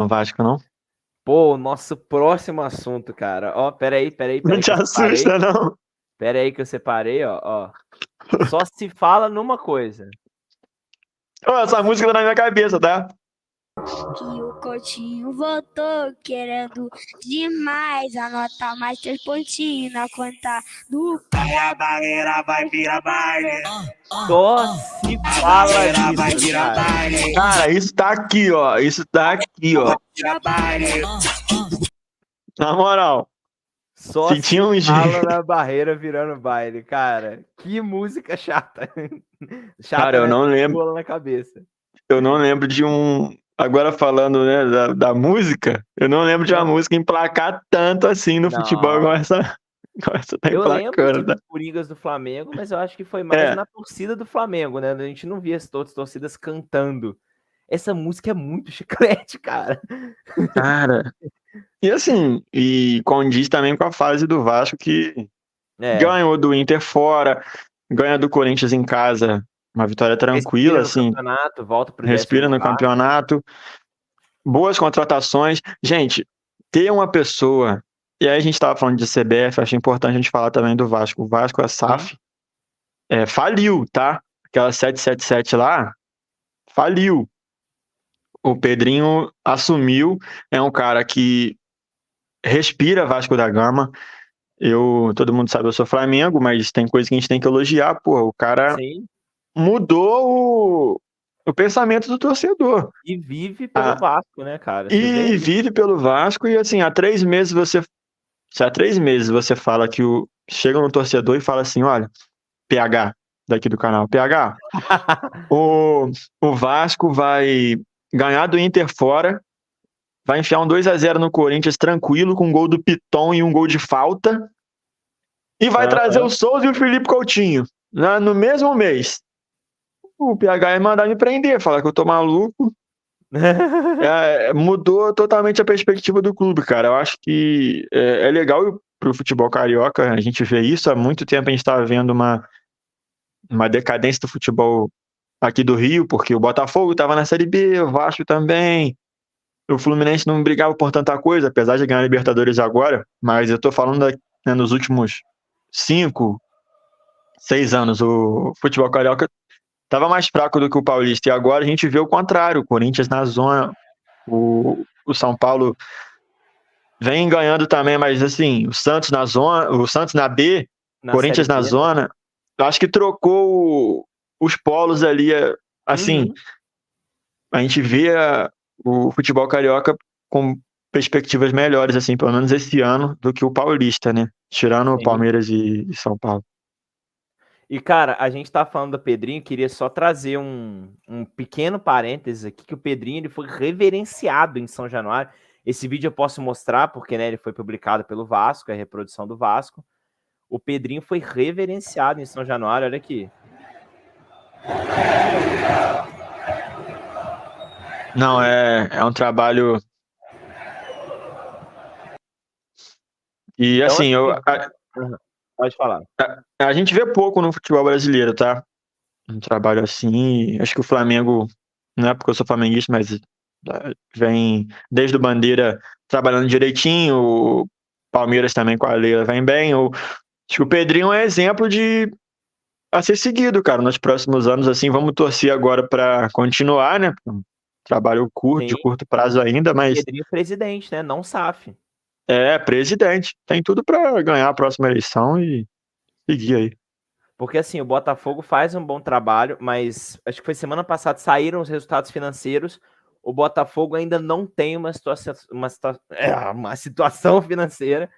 no Vasco, não? Pô, o nosso próximo assunto, cara. Ó, peraí Não que te eu separei. assusta, não. Peraí que eu separei, ó. Só se fala numa coisa. Ô, essa música tá na minha cabeça, tá? Que o Coutinho voltou querendo demais anotar mais 3 pontinhos na conta do pai. A barreira vai virar baile. Só se fala nisso, cara. Cara, isso tá aqui, ó. Isso tá aqui, ó. Na moral. Só Se se tinha um fala na barreira virando baile, cara. Que música chata. Chata, Cara, eu né? não lembro. Bola na cabeça. Eu não lembro de um. Agora falando, né, da música, eu não lembro de uma música emplacar tanto assim no futebol igual Não. essa tá Eu lembro de emplacando, tá? Coringas do Flamengo, mas eu acho que foi mais É, na torcida do Flamengo, né? A gente não via as outras torcidas cantando. Essa música é muito chiclete, cara. cara. E assim, e condiz também com a fase do Vasco que É. ganhou do Inter fora, ganha do Corinthians em casa, uma vitória tranquila, Respira no assim, campeonato, volta pro respira no 14º. campeonato, boas contratações. Gente, ter uma pessoa, e aí a gente tava falando de CBF, acho importante a gente falar também do Vasco. O Vasco, a SAF, faliu, tá? Aquela 777 lá, faliu. O Pedrinho assumiu, é um cara que respira Vasco da Gama. Todo mundo sabe, eu sou Flamengo, mas tem coisa que a gente tem que elogiar, pô. O cara Sim. mudou o pensamento do torcedor. E vive pelo Vasco, né, cara? Você vê? E vive pelo Vasco, e assim, há 3 meses se há 3 meses você fala que chega no torcedor e fala assim, olha, PH, daqui do canal, PH, o Vasco vai ganhar do Inter fora, vai enfiar um 2-0 no Corinthians tranquilo, com um gol do Piton e um gol de falta, e vai trazer o Souza e o Felipe Coutinho, no mesmo mês. O PH ia mandar me prender, falar que eu tô maluco. Mudou totalmente a perspectiva do clube, cara. Eu acho que é legal pro futebol carioca, a gente vê isso. Há muito tempo a gente tá vendo uma decadência do futebol aqui do Rio, porque o Botafogo tava na Série B, o Vasco também. O Fluminense não brigava por tanta coisa, apesar de ganhar a Libertadores agora, mas eu tô falando né, nos últimos 5, 6 anos, o futebol carioca tava mais fraco do que o paulista, e agora a gente vê o contrário, o Corinthians na zona, o São Paulo vem ganhando também, mas assim, o Santos na zona, o Santos na B, Na Corinthians Série na B, né? zona, eu acho que trocou os polos ali, assim, a gente vê o futebol carioca com perspectivas melhores, assim, pelo menos esse ano, do que o paulista, né? Tirando o Sim. Palmeiras e São Paulo. E, cara, a gente tá falando do Pedrinho, queria só trazer um pequeno parênteses aqui, que o Pedrinho ele foi reverenciado em São Januário. Esse vídeo eu posso mostrar, porque né, ele foi publicado pelo Vasco, é a reprodução do Vasco. O Pedrinho foi reverenciado em São Januário, olha aqui. Não, é um trabalho. E Então, assim, pode falar. a gente vê pouco no futebol brasileiro, tá? Um trabalho assim. Acho que o Flamengo, não é porque eu sou flamenguista, mas vem desde o Bandeira trabalhando direitinho. O Palmeiras também com a Leila vem bem. Acho que o Pedrinho é exemplo a ser seguido, cara, nos próximos anos. Assim, vamos torcer agora para continuar, né? Um trabalho curto, de Sim. curto prazo ainda, mas Pedrinho presidente, né? Não SAF. presidente. Tem tudo para ganhar a próxima eleição e seguir aí. Porque assim, o Botafogo faz um bom trabalho, mas acho que foi semana passada, saíram os resultados financeiros. O Botafogo ainda não tem uma situação financeira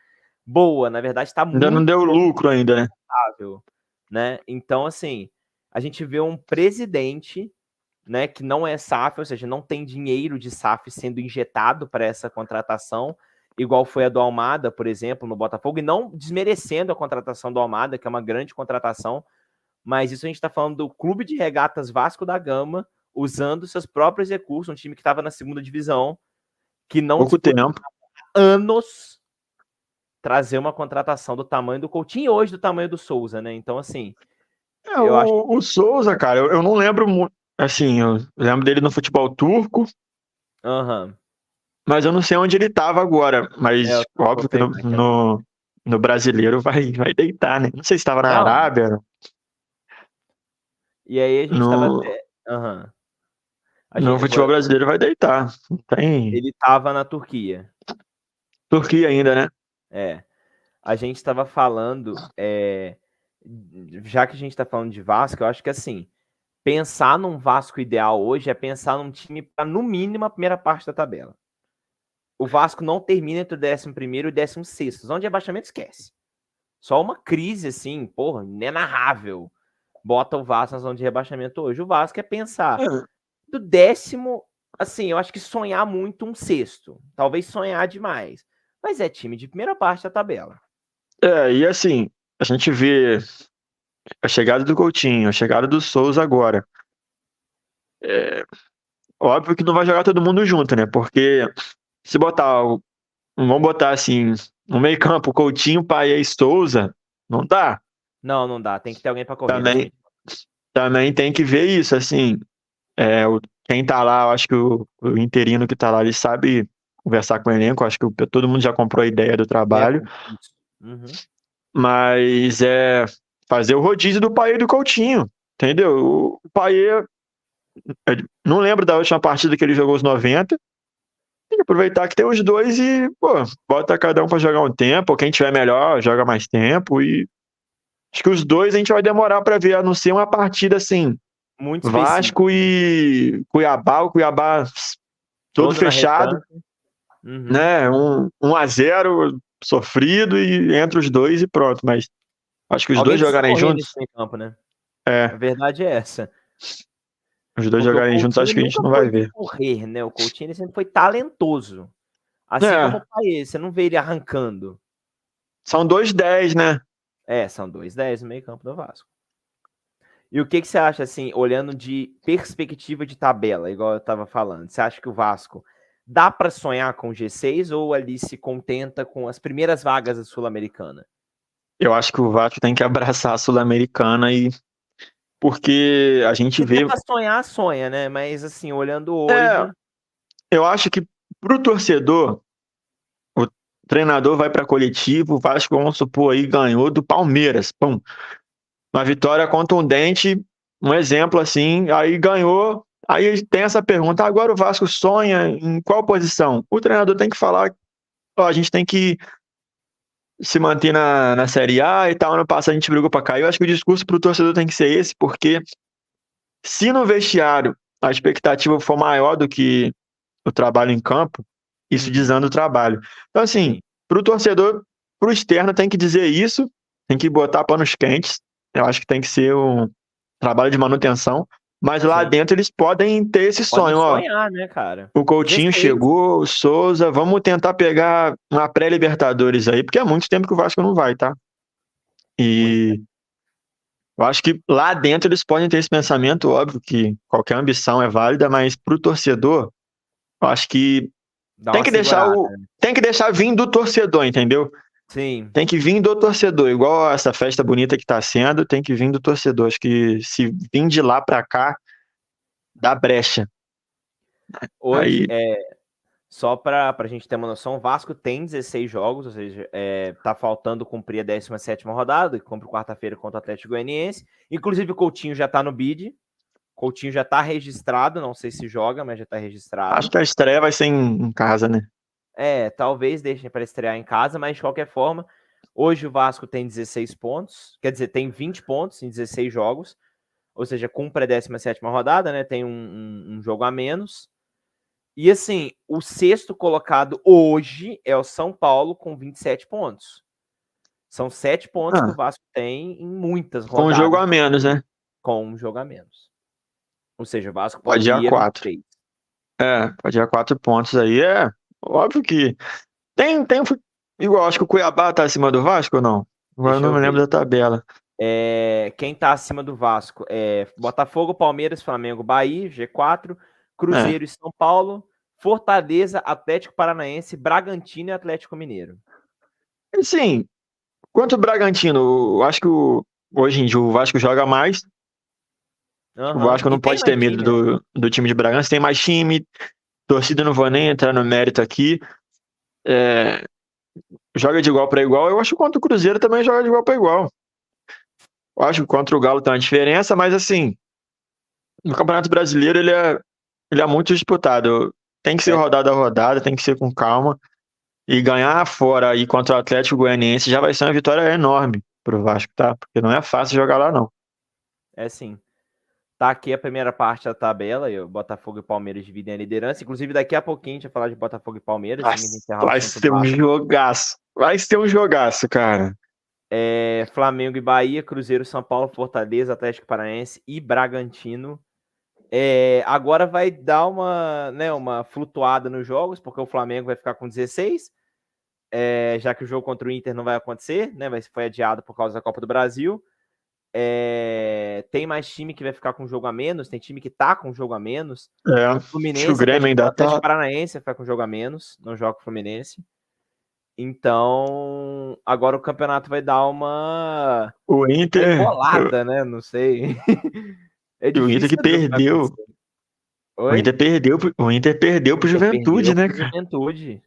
boa. Na verdade, está muito Ainda não deu lucro ainda, né? estável, né? Então, assim, a gente vê um presidente, né, que não é SAF, ou seja, não tem dinheiro de SAF sendo injetado para essa contratação, igual foi a do Almada, por exemplo, no Botafogo, e não desmerecendo a contratação do Almada, que é uma grande contratação, mas isso a gente está falando do Clube de Regatas Vasco da Gama, usando seus próprios recursos, um time que estava na segunda divisão, que não Pouco tempo. anos trazer uma contratação do tamanho do Coutinho e hoje do tamanho do Souza, né? Então, assim, eu acho... O Souza, cara, eu não lembro muito. Assim, eu lembro dele no futebol turco. Aham. Mas eu não sei onde ele tava agora. Mas Eu vou óbvio que pegar aqui, não. no brasileiro vai deitar, né? Não sei se estava na Não, Arábia, e aí a gente tava no, até. Aham. no futebol brasileiro vai deitar. Não tem Ele tava na Turquia. Turquia ainda, né? É. A gente estava falando, já que a gente está falando de Vasco, eu acho que assim, pensar num Vasco ideal hoje é pensar num time para, no mínimo, a primeira parte da tabela. O Vasco não termina entre o 11º e o 16º. Zona de rebaixamento, esquece. Só uma crise, assim, porra, inenarrável, bota o Vasco na zona de rebaixamento hoje. O Vasco é pensar do 10º, assim, eu acho que sonhar muito um sexto. Talvez sonhar demais. Mas é time de primeira parte da tabela. E assim, a gente vê a chegada do Coutinho, a chegada do Souza agora. Óbvio que não vai jogar todo mundo junto, né? Porque se botar, vamos botar assim, no meio campo, Coutinho, Paia e Souza, não dá. Não, não dá. Tem que ter alguém para correr nesse Também, meio. também tem que ver isso, assim. Quem tá lá, eu acho que o interino que tá lá, ele sabe conversar com o elenco, acho que todo mundo já comprou a ideia do trabalho, Uhum. mas é fazer o rodízio do Paia e do Coutinho, entendeu? O Paia, não lembro da última partida que ele jogou os 90, tem que aproveitar que tem os dois e, pô, bota cada um pra jogar um tempo, ou quem tiver melhor, joga mais tempo, e acho que os dois a gente vai demorar pra ver, a não ser uma partida assim, Muito específico. Vasco e Cuiabá, o Cuiabá todo Toda na fechado, retranca. Uhum. né? 1-0 sofrido e entre os dois e pronto. Mas acho que os Alguém dois precisa jogarem correr nesse juntos, meio campo, né? A é, verdade é essa. os dois Porque o jogarem juntos, acho Coutinho que a gente nunca não foi vai de ver. correr, né? O Coutinho ele sempre foi talentoso. Assim como É, o Payet, você não vê ele arrancando. são 2-10, né? São 2-10 no meio campo do Vasco. E o que você acha, assim, olhando de perspectiva de tabela, igual eu tava falando? Você acha que o Vasco dá para sonhar com o G6 ou ali se contenta com as primeiras vagas da Sul-Americana? Eu acho que o Vasco tem que abraçar a Sul-Americana e porque a gente Se der vê. para sonhar, sonha, né? Mas assim, olhando É, hoje, eu acho que pro torcedor, o treinador vai para coletivo, o Vasco, vamos supor aí, ganhou do Palmeiras. Pum. Uma vitória contundente, um exemplo assim, aí ganhou. Aí tem essa pergunta: agora o Vasco sonha em qual posição? O treinador tem que falar: ó, a gente tem que se manter na Série A e tal. Ano passado a gente brigou para cair. Eu acho que o discurso para o torcedor tem que ser esse, porque se no vestiário a expectativa for maior do que o trabalho em campo, isso desanda o trabalho. Então, assim, sim, para o torcedor, para o externo, tem que dizer isso, tem que botar panos quentes. Eu acho que tem que ser um trabalho de manutenção. Mas lá sim. dentro eles podem ter esse Podem sonho, ó. sonhar, né, cara? O Coutinho G6. chegou, o Souza, vamos tentar pegar uma pré-Libertadores aí, porque é muito tempo que o Vasco não vai, tá? Muito. E eu acho que lá dentro eles podem ter esse pensamento, óbvio que qualquer ambição é válida, mas pro torcedor, eu acho que Dá tem uma que deixar segurada. tem que deixar vir do torcedor, entendeu? Sim. Tem que vir do torcedor, igual essa festa bonita que tá sendo, tem que vir do torcedor. Acho que se vir de lá pra cá, dá brecha. Hoje, Aí, só para a gente ter uma noção, o Vasco tem 16 jogos, ou seja, tá faltando cumprir a 17ª rodada, que cumpre quarta-feira contra o Atlético Goianiense. Inclusive, o Coutinho já tá no bid. Coutinho já tá registrado, não sei se joga, mas já tá registrado. acho que a estreia vai ser em casa, né? Talvez deixem para estrear em casa, mas de qualquer forma, hoje o Vasco tem 16 pontos, quer dizer, tem 20 pontos em 16 jogos, ou seja, cumpre a 17ª rodada, né? Tem um jogo a menos. E assim, o sexto colocado hoje é o São Paulo com 27 pontos. São 7 pontos que o Ah, Vasco tem em muitas com um jogo rodadas a menos, né? com um jogo a menos. Ou seja, o Vasco Pode ir a poderia 4. 23. Pode ir a 4 pontos aí. É óbvio que tem igual, acho que o Cuiabá tá acima do Vasco ou não? Agora eu Deixa não eu me lembro ver. da tabela. Quem tá acima do Vasco é Botafogo, Palmeiras, Flamengo, Bahia, G4, É, Cruzeiro e São Paulo, Fortaleza, Atlético Paranaense, Bragantino e Atlético Mineiro. assim, quanto o Bragantino, eu acho que hoje em dia o Vasco joga mais. O Uhum. Vasco E não tem pode ter mais medo time, né? do time de Bragança, tem mais time, torcida não vou nem entrar no mérito aqui. Joga de igual para igual. Eu acho que contra o Cruzeiro também joga de igual para igual. Eu acho que contra o Galo tem uma diferença, mas assim, no Campeonato Brasileiro ele é muito disputado. Tem que ser rodada a rodada, tem que ser com calma. E ganhar fora aí contra o Atlético Goianiense já vai ser uma vitória enorme pro Vasco, tá? Porque não é fácil jogar lá, não. É sim. Tá aqui a primeira parte da tabela, o Botafogo e Palmeiras dividem a liderança. Inclusive, daqui a pouquinho a gente vai falar de Botafogo e Palmeiras. Vai ser um jogaço. Vai ser um jogaço, cara. Flamengo e Bahia, Cruzeiro, São Paulo, Fortaleza, Atlético Paranaense e Bragantino. Agora vai dar uma flutuada nos jogos, porque o Flamengo vai ficar com 16, já que o jogo contra o Inter não vai acontecer, né? Foi adiado por causa da Copa do Brasil. Tem mais time que vai ficar com jogo a menos, tem time que tá com jogo a menos. O Fluminense, o Grêmio ainda tá. O Atlético Paranaense vai ficar com jogo a menos, não joga o Fluminense. Então, agora o campeonato vai dar uma embolada, né? Não sei. O Inter que perdeu. O Inter perdeu pro Juventude, né, cara? Juventude.